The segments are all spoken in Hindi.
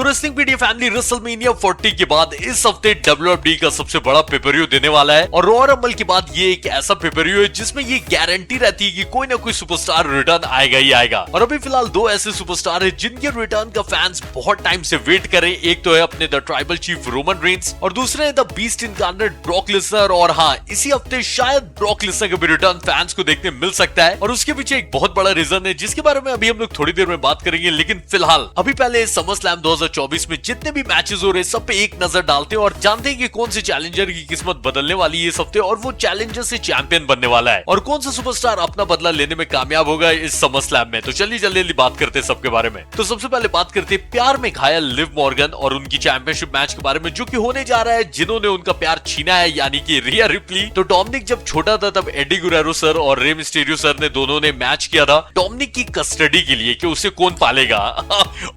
रेसलिंग पीडिया फैमिली रेसलमेनिया 40 के बाद इस हफ्ते WWE का सबसे बड़ा पेपरव्यू देने वाला है और रॉ रंबल के बाद ये एक ऐसा पेपरव्यू है जिसमें ये गारंटी रहती है कि कोई ना कोई सुपरस्टार रिटर्न आएगा ही आएगा। और अभी फिलहाल दो ऐसे सुपरस्टार है जिनके रिटर्न का फैंस बहुत टाइम से वेट कर रहे हैं। एक तो है अपने the tribal chief Roman Reigns और दूसरे है the beast incarnate Brock Lesnar. और हाँ, इसी हफ्ते शायद ब्रॉक लेसनर का भी रिटर्न फैंस को देखने मिल सकता है और उसके पीछे एक बहुत बड़ा रीजन है जिसके बारे में अभी हम लोग थोड़ी देर में बात करेंगे। लेकिन फिलहाल अभी पहले समर स्लैम 2024 में जितने भी मैचेस हो रहे हैं सब पे एक नजर डालते हैं और जानते हैं कि कौन से चैलेंजर की किस्मत बदलने वाली है इस हफ्ते और वो चैलेंजर से चैंपियन बनने वाला है और कौन सा सुपरस्टार अपना बदला लेने में कामयाब होगा इस समर स्लैम में। तो चलिए जल्दी बात करते हैं सबके बारे में। तो सबसे पहले बात करते हैं प्यार में घायल लिव मॉर्गन और उनकी चैंपियनशिप मैच के बारे में जो कि होने जा रहा है जिन्होंने उनका प्यार छीना है, यानी कि रिया रिप्ली। तो डोमिनिक जब छोटा था तब एडी गुरेरो सर और रे मिस्टीरियो सर ने दोनों ने मैच किया था डोमिनिक की कस्टडी के लिए कि उसे कौन पालेगा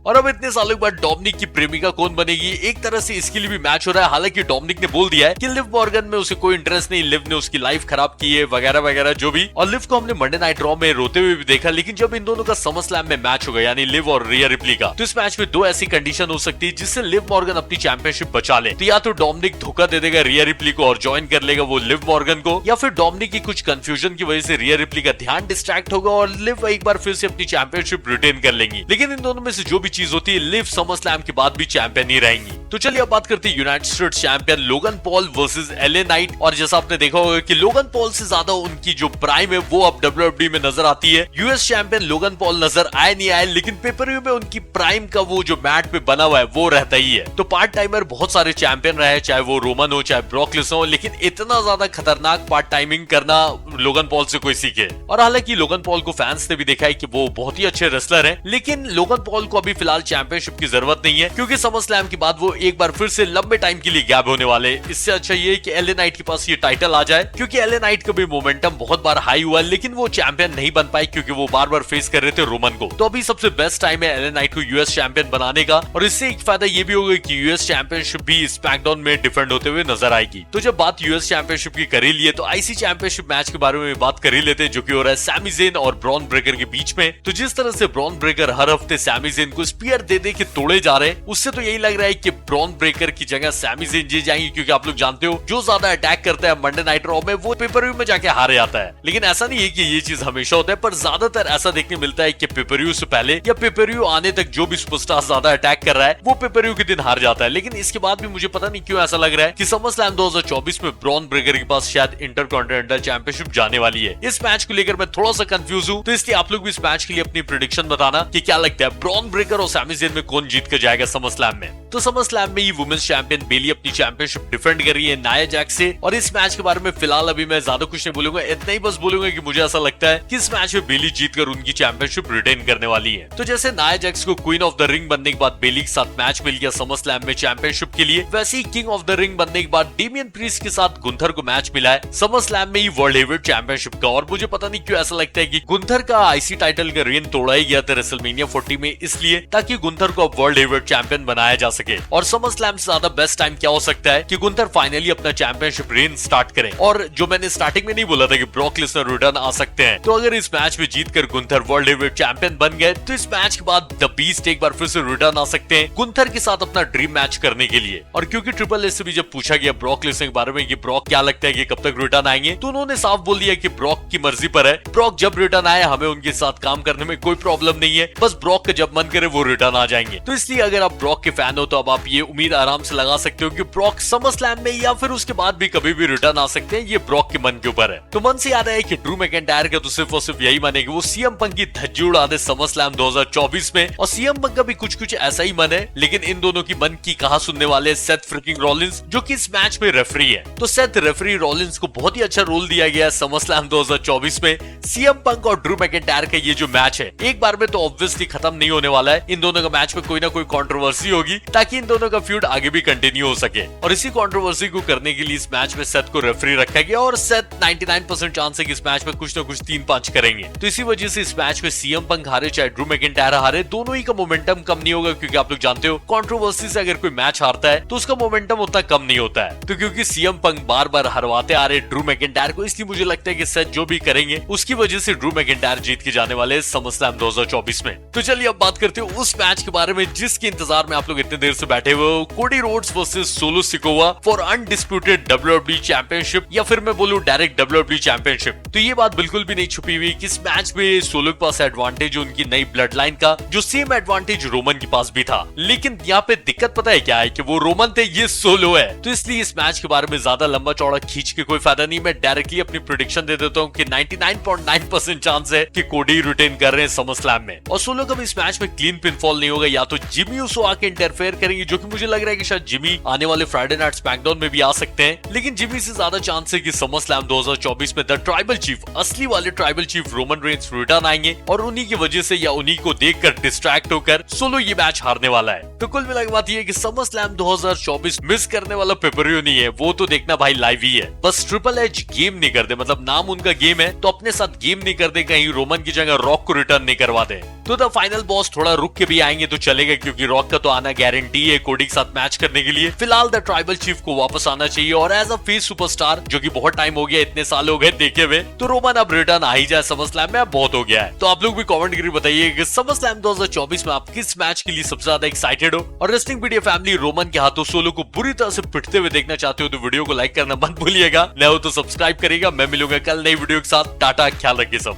और अब इतने सालों के बाद डोमिनिक की प्रेमिका कौन बनेगी, एक तरह से इसके लिए भी मैच हो रहा है। हालांकि डोमिनिक ने बोल दिया है कि लिव मॉर्गन में उसे कोई इंटरेस्ट नहीं, लिव ने उसकी लाइफ खराब की है वगैरह वगैरह जो भी। और लिव को हमने मंडे नाइट रॉ में रोते हुए भी देखा, लेकिन जब इन दोनों का समर स्लैम में मैच होगा यानी लिव और रिया रिप्ली का, तो इस मैच में दो ऐसी कंडीशन हो सकती है जिससे लिव मॉर्गन अपनी चैंपियनशिप बचा ले। तो या तो डोमिनिक धोखा दे देगा रिया रिप्ली को और ज्वाइन कर लेगा वो लिव मॉर्गन को, या फिर डोमिनिक की कुछ कंफ्यूजन की वजह से रिया रिप्ली का ध्यान डिस्ट्रैक्ट होगा और लिव एक बार फिर से अपनी चैंपियनशिप रिटेन कर लेंगी। लेकिन इन दोनों में से जो भी चीज होती है लिव समर स्लैम के बाद भी चैंपियन ही रहेंगी। तो चलिए अब बात करते हैं United states champion Logan Paul versus LA night. और जैसा आपने देखा होगा कि लोगन पॉल से ज्यादा उनकी जो प्राइम है वो अब WWE में नजर आती है। यूएस चैंपियन लोगन पॉल नजर आए नहीं आए, लेकिन पेपरव्यू में उनकी प्राइम का वो जो मैट पे बना हुआ है वो रहता ही है। तो पार्ट टाइमर बहुत सारे चैंपियन रहे, चाहे वो रोमन हो चाहे ब्रॉक लेसनर हो, लेकिन इतना ज्यादा खतरनाक पार्ट टाइमिंग करना लोगन पॉल से कोई सीखे। और हालांकि लोगन पॉल को फैंस ने भी देखा है कि वो बहुत ही अच्छे रेसलर हैं, लेकिन लोगन पॉल को अभी फिलहाल चैंपियनशिप की जरूरत नहीं है क्योंकि समर स्लैम के बाद वो एक बार फिर से लंबे टाइम के लिए गैप होने वाले। इससे अच्छा ये कि एलए नाइट के पास ये टाइटल आ जाए क्योंकि एलए नाइट का भी मोमेंटम बहुत बार हाई हुआ लेकिन वो चैंपियन नहीं बन पाए क्योंकि वो बार बार फेस कर रहे थे रोमन को। तो अभी सबसे बेस्ट टाइम है एलए नाइट को यूएस चैंपियन बनाने का और इससे एक फायदा ये भी होगा कि यूएस चैंपियनशिप भी स्मैकडाउन में डिफेंड होते हुए नजर आएगी। तो जब बात यूएस चैंपियनशिप की कर ही लिए तो आईसी चैंपियनशिप मैच के बारे में बात कर ही लेते हैं जो कि हो रहा है सैमी ज़ेन और ब्रॉन ब्रेकर के बीच में। तो जिस तरह से ब्रॉन ब्रेकर हर हफ्ते सैमी ज़ेन को स्पीयर दे दे के तोड़े जा रहे हैं उससे तो यही लग रहा है कि ब्रॉन ब्रेकर की जगह सैमी ज़ेन जीत जाएंगे क्योंकि आप लोग जानते हो जो ज्यादा अटैक करता है मंडे नाइट रॉ में वो पेपरव्यू में जाके हारे जाता है। लेकिन ऐसा नहीं है कि ये चीज हमेशा होता है, पर ज्यादातर ऐसा देखने मिलता है कि पेपरव्यू से पहले या पेपरव्यू आने तक जो भी सुपरस्टार ज्यादा अटैक कर रहा है वो पेपरव्यू के दिन हार जाता है। लेकिन इसके बाद भी मुझे पता नहीं क्यों ऐसा लग रहा है कि समर स्लैम 2024 में ब्रॉन ब्रेकर के पास शायद इंटरकॉन्टिनेंटल चैंपियनशिप जाने वाली है। इस मैच को लेकर मैं थोड़ा सा कंफ्यूज हूँ, तो इसलिए आप लोग भी इस मैच के लिए अपनी प्रेडिक्शन बताना कि क्या लगता है ब्रॉन ब्रेकर और सैमी ज़ेन में कौन जीत कर जाएगा समर स्लैम में। तो समर स्लैम में ये वुमेन्स चैंपियन बेली अपनी चैंपियनशिप डिफेंड कर रही है नाया जैक्स से। और इस मैच के बारे में फिलहाल अभी मैं ज्यादा कुछ नहीं बोलूंगा, इतना ही बस बोलूंगा कि मुझे ऐसा लगता है कि इस मैच में बेली जीतकर उनकी चैंपियनशिप रिटेन करने वाली है। तो जैसे नाया जैक्स को क्वीन ऑफ द रिंग बनने के बाद बेली के साथ मैच मिल गया समर स्लैम में चैंपियनशिप के लिए, वैसे ही किंग ऑफ द रिंग बनने के बाद डेमियन प्रीस्ट के साथ गुंथर को मैच मिला है समर स्लैम में ही वर्ल्ड हेवीवेट चैंपियनशिप का। और मुझे पता नहीं क्यों ऐसा लगता है कि गुंथर का आईसी टाइटल का रेन तोड़ा ही गया था रेसलमेनिया 40 में, इसलिए ताकि गुंथर को अब वर्ल्ड हेवीवेट चैंपियन बनाया जा सके। और समर स्लैम से ज्यादा बेस्ट टाइम क्या हो सकता है कि गुंथर फाइनली अपना चैंपियनशिप रेन स्टार्ट करें। और जो मैंने स्टार्टिंग में नहीं बोला था कि ब्रॉक लेसनर रिटर्न आ सकते हैं, तो अगर इस मैच में जीतकर गुंथर वर्ल्ड हेवीवेट चैंपियन बन गए तो इस मैच के बाद द बीस्ट एक बार फिर से रिटर्न आ सकते हैं गुंथर के साथ अपना ड्रीम मैच करने के लिए। और क्योंकि ट्रिपल एच से भी जब पूछा गया ब्रॉक लेसनर के बारे में कि ब्रॉक क्या लगता है कि कब तक रिटर्न आएंगे, तो उन्होंने साफ बोल दिया कि ब्रॉक की मर्जी पर है, ब्रॉक जब रिटर्न आए हमें उनके साथ काम करने में कोई प्रॉब्लम नहीं है, बस ब्रॉक का जब मन करे वो रिटर्न आ जाएंगे। तो इसलिए अगर आप ब्रॉक के फैन हो तो अब आप ये उम्मीद आराम से लगा सकते हो कि ब्रॉक समर स्लैम में या फिर उसके बाद भी कभी भी रिटर्न आ सकते हैं, ये ब्रॉक के मन के ऊपर है। तो मन से याद है कि ड्रू मैकिंटायर का तो सिर्फ और सिर्फ यही मन है कि वो सीएम पंक की धज्जी उड़ा दे समर स्लैम 2024 में, और सीएम पंक का भी कुछ ऐसा ही मन है। लेकिन इन दोनों की मन की कहा सुनने वाले सेथ फ्रिकिंग रॉलिंस जो कि इस मैच में रेफरी है। तो सेथ रेफरी रॉलिंस को बहुत ही अच्छा रोल दिया गया समर स्लैम 2024 में। सीएम पंक और ड्रू मैकिंटायर का ये जो मैच है एक बार में तो ऑब्वियसली खत्म नहीं होने वाला है, इन दोनों का मैच में कोई ना कोई कंट्रोवर्सी होगी ताकि इन दोनों का फ्यूड आगे भी कंटिन्यू हो सके। और इसी कंट्रोवर्सी को करने के लिए इस मैच में सेथ को रेफरी रखा गया और सेथ 99% चांस है कि इस मैच में कुछ न कुछ 3-5 करेंगे। तो इसी वजह से इस मैच में सीएम पंक हारे चाहे ड्रू मैकिंटायर हारे, दोनों ही का मोमेंटम कम नहीं होगा, क्योंकि आप लोग जानते हो कंट्रोवर्सी से अगर कोई मैच हारता है तो उसका मोमेंटम उतना कम नहीं होता है। तो क्योंकि सीएम पंक बार बार हरवाते आ रहे ड्रू मैकिंटायर को, इसलिए मुझे लगता है कि सेथ जो भी करेंगे उसकी वजह से ड्रू मैकिंटायर जीत के जाने वाले समरस्लैम 2024 में। तो चलिए अब बात करते हो उस मैच के बारे में जिसके इंतजार में आप लोग इतने देर से बैठे हुए हो, Cody Rhodes versus solo Sikoa for undisputed WWE championship, या फिर मैं बोलूं डायरेक्ट WWE चैंपियनशिप। तो ये बात बिल्कुल भी नहीं छुपी हुई कि इस मैच में सोलो के पास एडवांटेज उनकी नई ब्लड लाइन का, जो सेम एडवांटेज रोमन के पास भी था। लेकिन यहाँ पे दिक्कत पता है क्या है कि वो रोमन थे, ये सोलो है। तो इसलिए इस मैच के बारे में ज्यादा लंबा चौड़ा खींच के कोई फायदा नहीं। मैं डायरेक्टली अपनी प्रेडिक्शन दे देता हूँ कि 99.9% चांस है कि कोडी रिटेन कर रहे हैं समरस्लैम में, और सोलो का भी इस मैच में क्लीन पिनफॉल नहीं होगा। या तो जिमी उसो आके इंटरफेयर करेंगे, जो कि मुझे लग रहा है कि शायद जिमी आने वाले फ्राइडे नाइट स्मैकडाउन में भी आ सकते हैं। लेकिन जिमी से ज्यादा चांस है कि समरस्लैम 2024 में द ट्राइबल चीफ, असली वाले tribal chief Roman Reigns return आएंगे, और उन्हीं की वजह से या उन्हीं को देखकर डिस्ट्रैक्ट होकर सोलो ये मैच हारने वाला है। तो कुल मिला के बात ये है कि समरस्लैम 2024 मिस करने वाला पेपरियो नहीं है, वो तो देखना भाई लाइव ही है। बस ट्रिपल एच गेम नहीं कर दे, मतलब नाम उनका गेम है तो अपने साथ गेम नहीं कर दे, कहीं रोमन की जगह रॉक को रिटर्न नहीं करवा दे। तो द फाइनल बॉस थोड़ा रुक के भी आएंगे तो चलेगा, क्योंकि रॉक का तो आना गारंटी है कोडी के साथ मैच करने के लिए। फिलहाल द ट्राइबल चीफ को वापस आना चाहिए, और एज अ फेस सुपरस्टार, जो कि बहुत टाइम हो गया, इतने साल हो गए देखे हुए, तो रोमन अब रिटर्न आ ही जाए समरस्लैम में, अब बहुत हो गया है। तो आप लोग भी कमेंट करके बताइए कि समरस्लैम 2024 में आप किस मैच के लिए सबसे ज्यादा एक्साइटेड हो, और रेसलिंग मीडिया फैमिली रोमन के हाथों सोलो को बुरी तरह से पिटते हुए देखना चाहते हो तो वीडियो को लाइक करना मत भूलिएगा, न हो तो सब्सक्राइब करिएगा। मैं मिलूंगा कल नई वीडियो के साथ। टाटा, ख्याल रखिए सब।